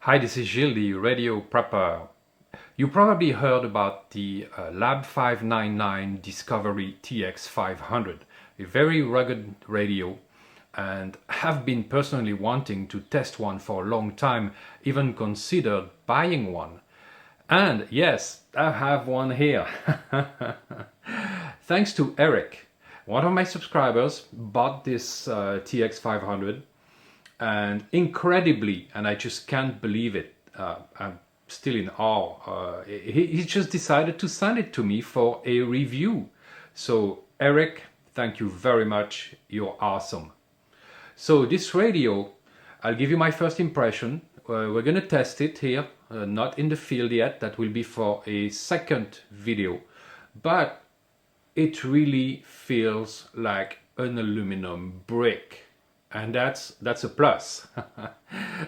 Hi, this is Gilles, the radio prepper. You probably heard about the Lab599 Discovery TX500, a very rugged radio, and have been personally wanting to test one for a long time, even considered buying one. And yes, I have one here. Thanks to Eric. One of my subscribers bought this TX500, and incredibly, and I just can't believe it, I'm still in awe, he just decided to send it to me for a review. So Eric, thank you very much, you're awesome. So this radio, I'll give you my first impression. We're gonna test it here, not in the field yet, that will be for a second video, but it really feels like an aluminum brick. And that's a plus.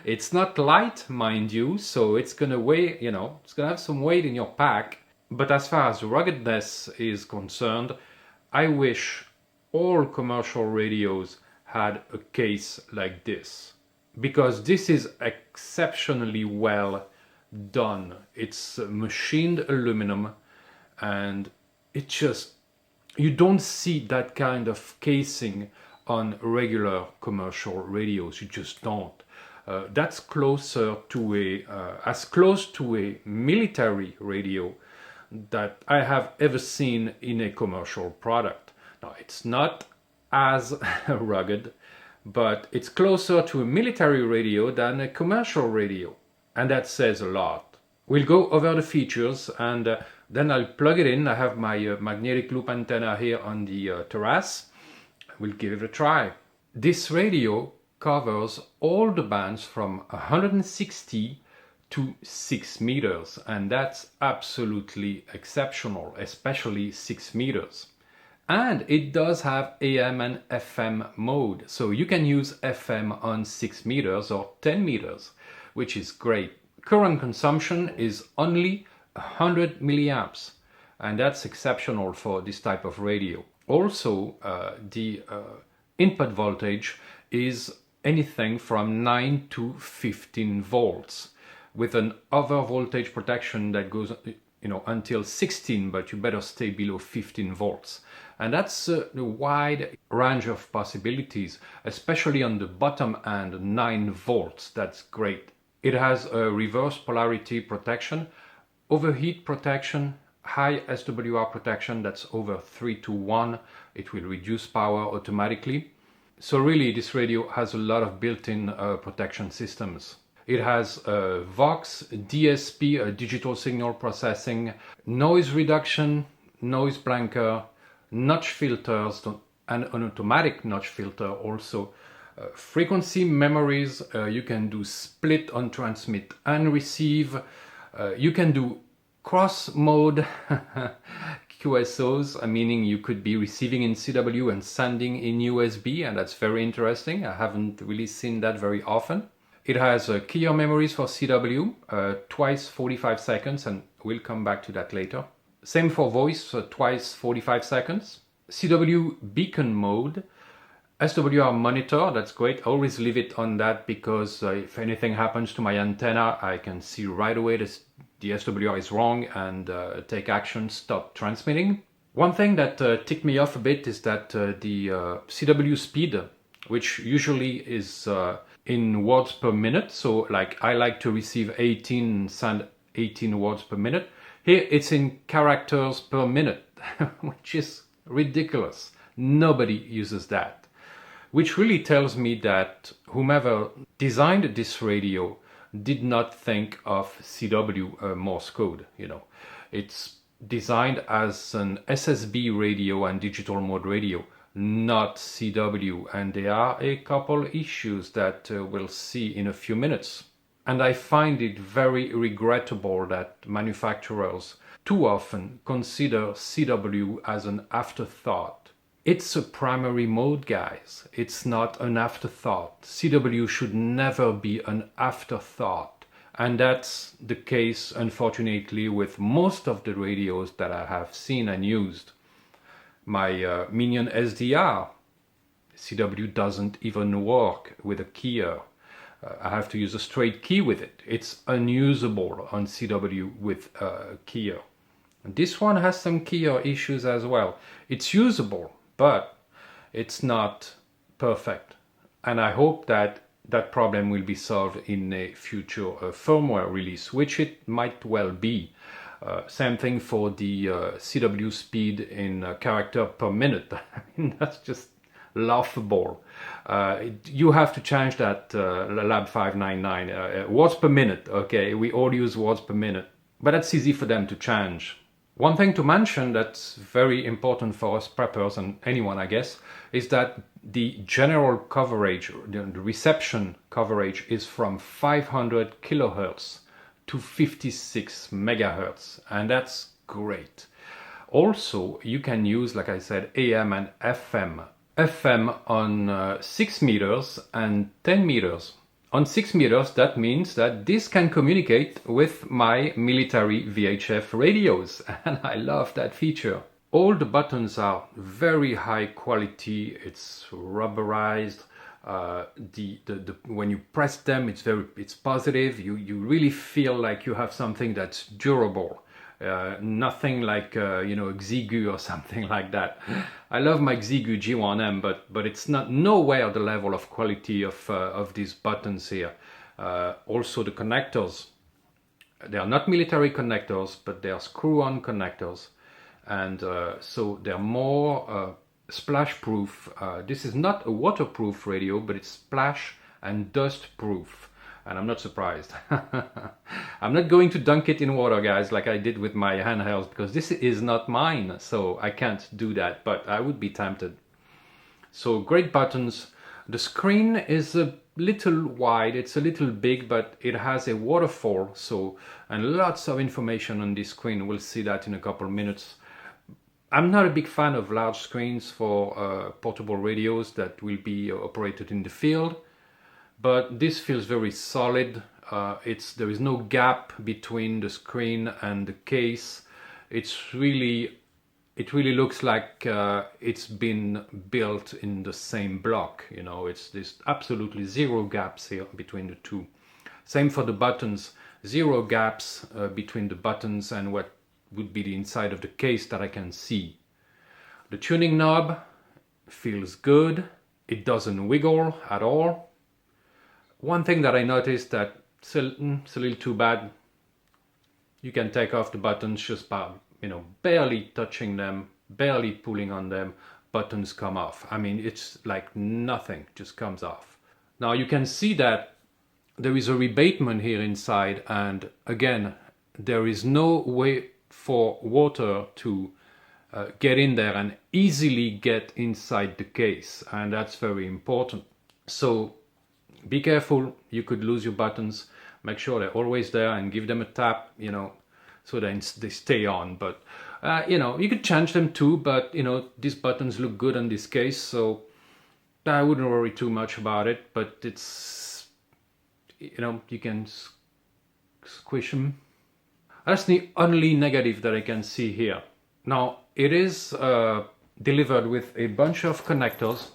It's not light, mind you, so it's gonna weigh, it's gonna have some weight in your pack. But as far as ruggedness is concerned, I wish all commercial radios had a case like this, because this is exceptionally well done. It's machined aluminum, and it just, you don't see that kind of casing on regular commercial radios. You just don't. That's closer to as close to a military radio that I have ever seen in a commercial product. Now, it's not as rugged, but it's closer to a military radio than a commercial radio, and that says a lot. We'll go over the features, and then I'll plug it in. I have my magnetic loop antenna here on the terrace. We'll give it a try. This radio covers all the bands from 160 to 6 meters, and that's absolutely exceptional, especially 6 meters. And it does have AM and FM mode, so you can use FM on 6 meters or 10 meters, which is great. Current consumption is only 100 milliamps, and that's exceptional for this type of radio. Also, the input voltage is anything from 9 to 15 volts, with an over voltage protection that goes until 16, but you better stay below 15 volts. And that's a wide range of possibilities, especially on the bottom end, 9 volts. That's great. It has a reverse polarity protection, overheat protection, high SWR protection, that's over 3 to 1. It will reduce power automatically. So really, this radio has a lot of built-in protection systems. It has Vox, DSP, digital signal processing, noise reduction, noise blanker, notch filters, and an automatic notch filter also. Frequency memories, you can do split on transmit and receive. You can do cross mode QSOs, meaning you could be receiving in CW and sending in USB, and that's very interesting. I haven't really seen that very often. It has keyer memories for CW, twice 45 seconds, and we'll come back to that later. Same for voice, twice 45 seconds. CW beacon mode, SWR monitor, that's great. I always leave it on that because if anything happens to my antenna, I can see right away the SWR is wrong and take action, stop transmitting. One thing that ticked me off a bit is that the CW speed, which usually is in words per minute, so like I like to receive 18, send 18 words per minute. Here it's in characters per minute, which is ridiculous. Nobody uses that. Which really tells me that whomever designed this radio did not think of CW Morse code. It's designed as an SSB radio and digital mode radio, not CW, and there are a couple issues that we'll see in a few minutes. And I find it very regrettable that manufacturers too often consider CW as an afterthought. It's a primary mode, guys. It's not an afterthought. CW should never be an afterthought. And that's the case, unfortunately, with most of the radios that I have seen and used. My Minion SDR, CW doesn't even work with a keyer. I have to use a straight key with it. It's unusable on CW with keyer. And this one has some keyer issues as well. It's usable, but it's not perfect. And I hope that that problem will be solved in a future firmware release, which it might well be. Same thing for the CW speed in character per minute. I mean, that's just laughable. You have to change that Lab599 words per minute. Okay, we all use words per minute, but that's easy for them to change. One thing to mention that's very important for us preppers and anyone, I guess, is that the general coverage, the reception coverage, is from 500 kilohertz to 56 megahertz, and that's great. Also, you can use, like I said, AM and FM. FM on 6 meters and 10 meters. On 6 meters, that means that this can communicate with my military VHF radios, and I love that feature. All the buttons are very high quality. It's rubberized. When you press them, it's positive. You really feel like you have something that's durable. Nothing like Xiegu or something like that. I love my Xiegu G1M, but it's not nowhere the level of quality of these buttons here. Also the connectors, they are not military connectors, but they are screw-on connectors, and so they're more splash proof. This is not a waterproof radio, but it's splash and dust proof. And I'm not surprised. I'm not going to dunk it in water, guys, like I did with my handhelds, because this is not mine, so I can't do that, but I would be tempted. So great buttons. The screen is a little wide, it's a little big, but it has a waterfall, and lots of information on this screen. We'll see that in a couple of minutes. I'm not a big fan of large screens for portable radios that will be operated in the field. But this feels very solid. There is no gap between the screen and the case. It really looks like it's been built in the same block. You know, there's absolutely zero gaps here between the two. Same for the buttons, zero gaps between the buttons and what would be the inside of the case that I can see. The tuning knob feels good. It doesn't wiggle at all. One thing that I noticed that it's a little too bad. You can take off the buttons just by, barely touching them, barely pulling on them, buttons come off. I mean, it's like nothing just comes off. Now you can see that there is a rebatement here inside, and again, there is no way for water to get in there and easily get inside the case, and that's very important. So be careful, you could lose your buttons. Make sure they're always there and give them a tap, so then they stay on. But, you could change them too, but, these buttons look good on this case, so I wouldn't worry too much about it. But it's, you can squish them. That's the only negative that I can see here. Now, it is delivered with a bunch of connectors.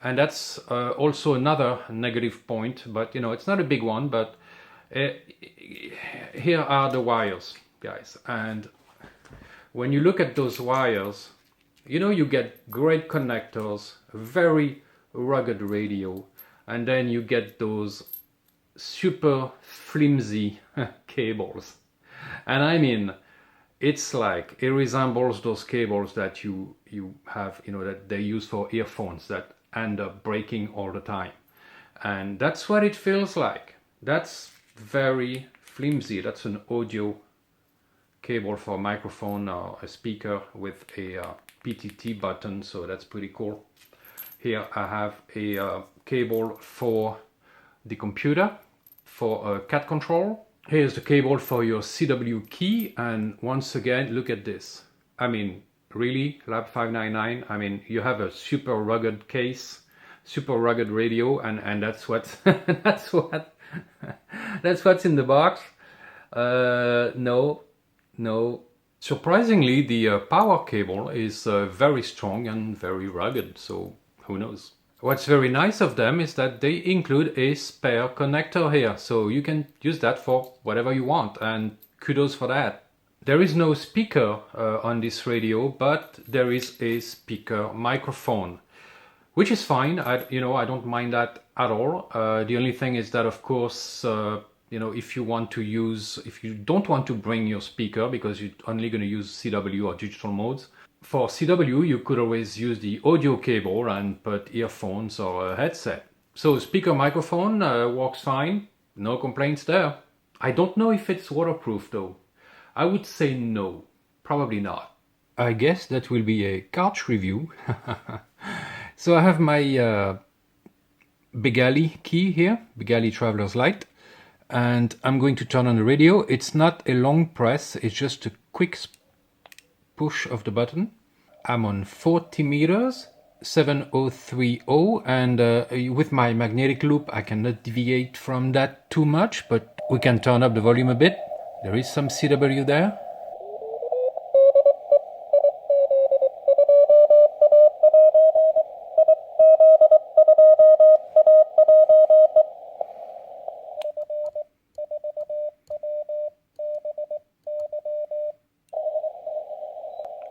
And that's also another negative point, but it's not a big one, but here are the wires, guys. And when you look at those wires, you get great connectors, very rugged radio, and then you get those super flimsy cables. And I mean, it's like, it resembles those cables that you have, that they use for earphones that end up breaking all the time. And that's what it feels like. That's very flimsy. That's an audio cable for a microphone or a speaker with a PTT button, so that's pretty cool. Here I have a cable for the computer, for cat control. Here's the cable for your CW key, and once again, look at this. I mean, really, Lab599, I mean, you have a super rugged case, super rugged radio, and that's what that's what's in the box. No. Surprisingly, the power cable is very strong and very rugged, so who knows. What's very nice of them is that they include a spare connector here, so you can use that for whatever you want, and kudos for that. There is no speaker on this radio, but there is a speaker microphone, which is fine. I don't mind that at all. The only thing is that, of course, if you don't want to bring your speaker because you're only going to use CW or digital modes, for CW you could always use the audio cable and put earphones or a headset. So speaker microphone works fine, no complaints there. I don't know if it's waterproof though. I would say no, probably not. I guess that will be a couch review. So I have my Begali key here, Begali Traveler's Light, and I'm going to turn on the radio. It's not a long press, it's just a quick push of the button. I'm on 40 meters, 7030, and with my magnetic loop I cannot deviate from that too much, but we can turn up the volume a bit. There is some CW there.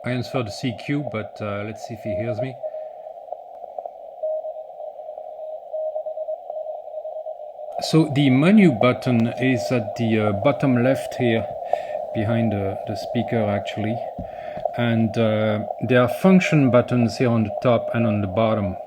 I answered the CQ, but let's see if he hears me. So the menu button is at the bottom left here, behind the speaker actually. And there are function buttons here on the top and on the bottom.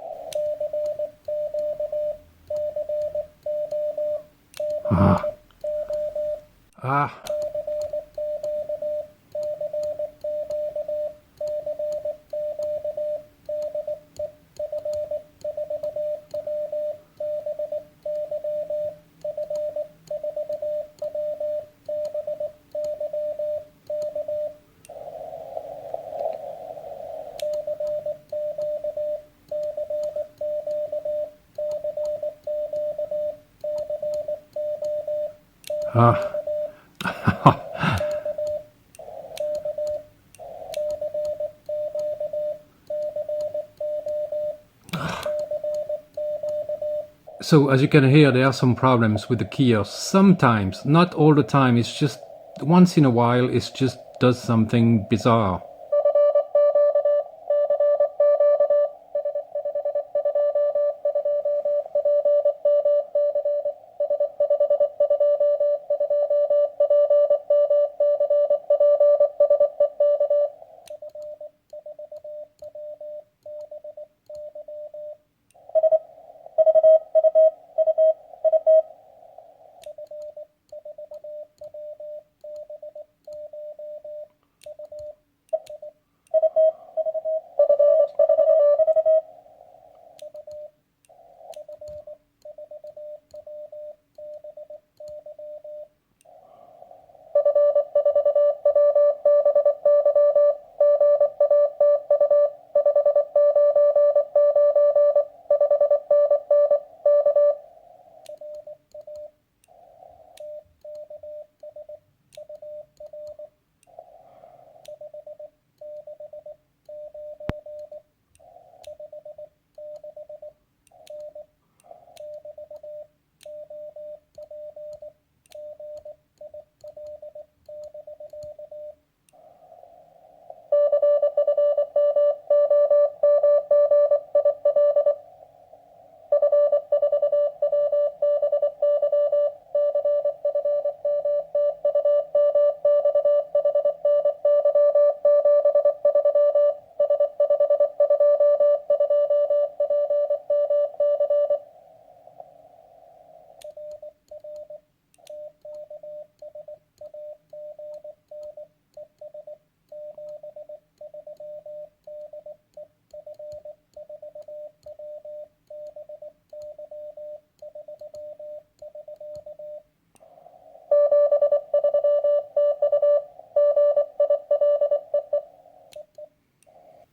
So as you can hear, there are some problems with the keyer. Sometimes, not all the time, it's just once in a while it just does something bizarre.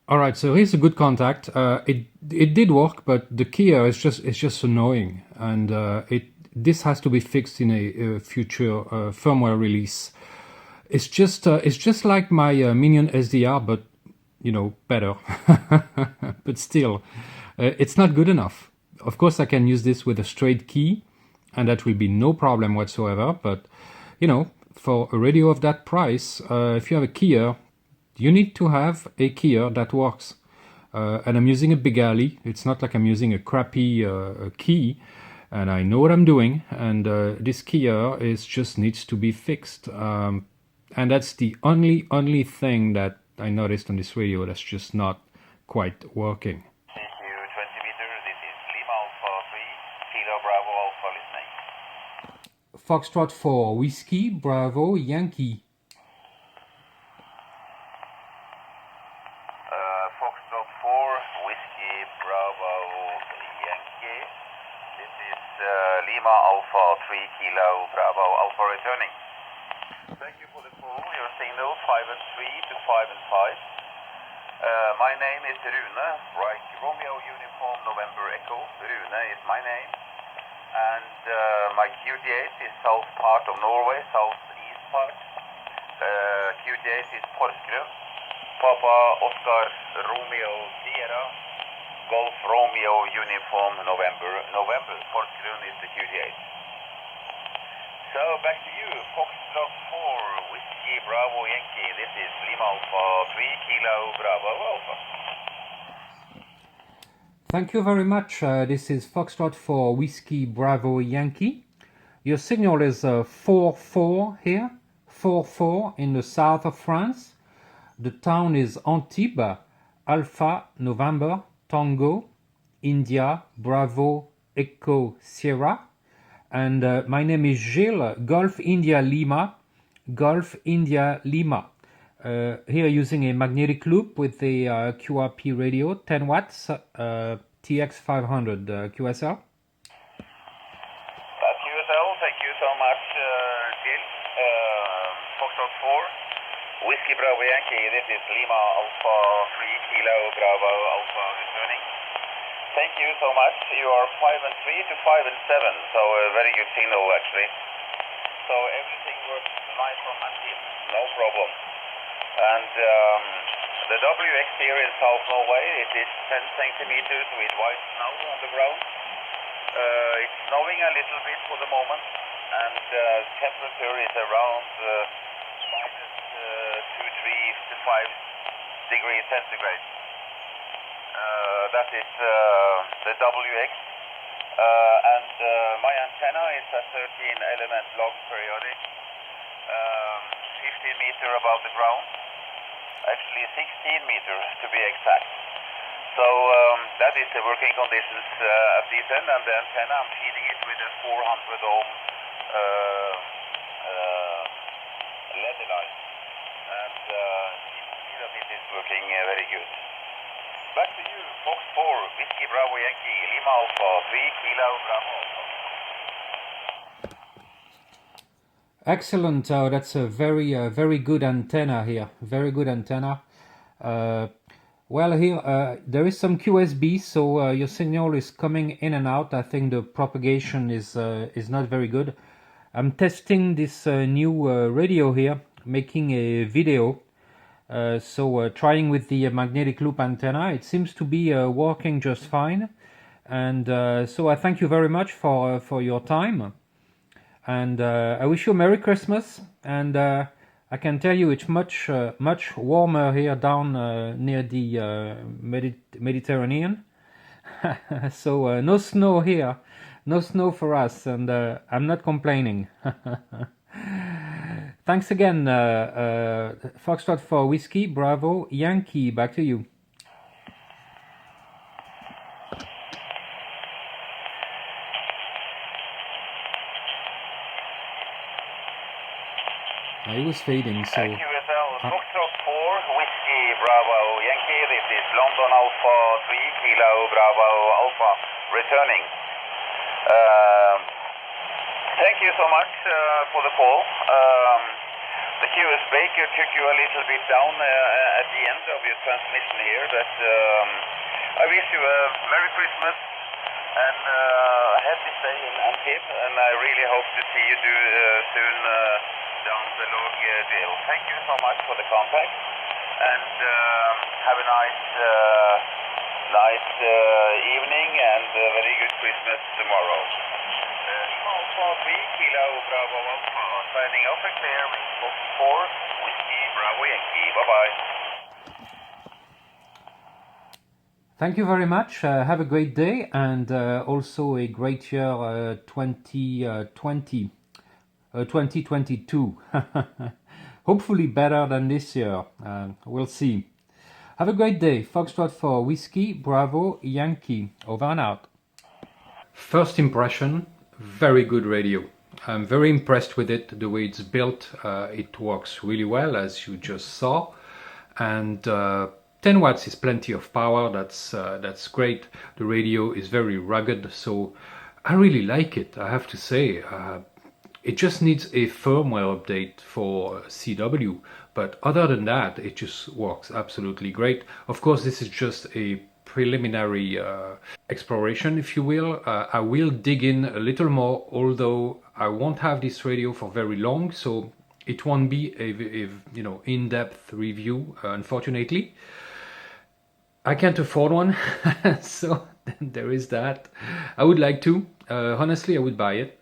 All right, so here's a good contact. It did work, but the keyer is just annoying, and this has to be fixed in a future firmware release. It's just like my Minion SDR, but better. But still, it's not good enough. Of course, I can use this with a straight key, and that will be no problem whatsoever. But, you know, for a radio of that price, if you have a keyer, you need to have a keyer that works. And I'm using a Big Alley. It's not like I'm using a crappy key, and I know what I'm doing. And this keyer just needs to be fixed. And that's the only thing that I noticed on this radio that's just not quite working. Thank you, 20 meters. This is Lima Alpha 3, Kilo Bravo Alpha listening. Foxtrot 4, Whiskey, Bravo, Yankee. Foxtrot 4, Whiskey Bravo Yankee. This is Lima Alpha 3, Kilo Bravo Alpha returning. Thank you for the call. Your signal 5 and 3 to 5 and 5. My name is Rune, right? Romeo Uniform November Echo. Rune is my name. And my QTH is south part of Norway, southeast part. QTH is Porsgrunn. Papa Oscar Romeo Sierra. Golf Romeo Uniform November. Porsgrunn is the QTH. So back to you, Foxtrot 4, Whiskey Bravo Yankee. This is Lima Alpha 3, Kilo Bravo Alpha. Thank you very much. This is Foxtrot 4, Whiskey Bravo Yankee. Your signal is 4-4 here, 4-4 in the south of France. The town is Antibes, Alpha, November, Tango, India, Bravo, Echo, Sierra. And my name is Gilles, Golf India Lima, Golf India Lima. Here using a magnetic loop with a QRP radio, 10 watts, TX500 QSL. That's QSL, thank you so much, Gilles. Foxtrot 4, Whiskey Bravo Yankee, this is Lima Alpha 3, Kilo Bravo Alpha returning. Thank you so much. You are 5 and 3 to 5 and 7, so a very good signal actually. So everything works nice from Antibes, no problem. And the WX here in South Norway, it is 10 centimeters with white snow on the ground. It's snowing a little bit for the moment, and temperature is around minus 2, 3 to 5 degrees centigrade. That is the WX. And my antenna is a 13 element log periodic, 15 meter above the ground, actually 16 meters to be exact. So that is the working conditions at this end, and the antenna I'm feeding it with a 400 ohm LED light, and see that it is working very good. Back to you, Fox 4, Whiskey Bravo Yankee, Lima Alpha 3, Kilo Bravo Alpha. Excellent. That's a very good antenna here. Very good antenna. Well, here there is some QSB, so your signal is coming in and out. I think the propagation is not very good. I'm testing this new radio here, making a video. So trying with the magnetic loop antenna, it seems to be working just fine. And so I thank you very much for your time. And I wish you a Merry Christmas. And I can tell you it's much warmer here down near the Mediterranean. So no snow here, no snow for us, and I'm not complaining. Thanks again, Foxtrot 4, Whiskey, Bravo, Yankee. Back to you. It was fading, so... QSL, Foxtrot 4, Whiskey, Bravo, Yankee. This is London Alpha 3, Kilo Bravo Alpha, returning. Thank you so much for the call. The QS Baker took you a little bit down at the end of your transmission here, but I wish you a Merry Christmas and a happy stay in Antibes, and I really hope to see you soon down the log deal. Thank you so much for the contact, and have a nice Nice evening and very good Christmas tomorrow. Lima Alpha 3 Kilo Bravo Alpha signing off and clear with 4 Whiskey Bravo Yankee. Bye bye. Thank you very much. Have a great day, and also a great year 2022. Hopefully better than this year. We'll see. Have a great day. Foxtrot for Whiskey Bravo Yankee. Over and out. First impression, very good radio. I'm very impressed with it, the way it's built. It works really well, as you just saw, and 10 watts is plenty of power. That's great. The radio is very rugged, so I really like it, I have to say. It just needs a firmware update for CW, but other than that, it just works absolutely great. Of course, this is just a preliminary exploration, if you will. I will dig in a little more, although I won't have this radio for very long, so it won't be a in-depth review, unfortunately. I can't afford one, so there is that. I would like to. Honestly, I would buy it.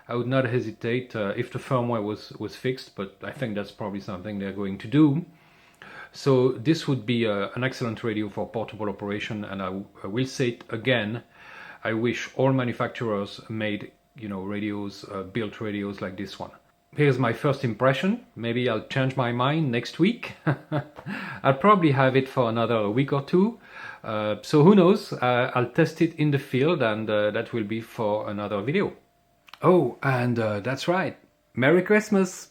I would not hesitate if the firmware was fixed, but I think that's probably something they're going to do. So this would be an excellent radio for portable operation, and I will say it again. I wish all manufacturers made radios, built radios like this one. Here's my first impression. Maybe I'll change my mind next week. I'll probably have it for another week or two. So who knows? I'll test it in the field, and that will be for another video. Oh, and that's right. Merry Christmas!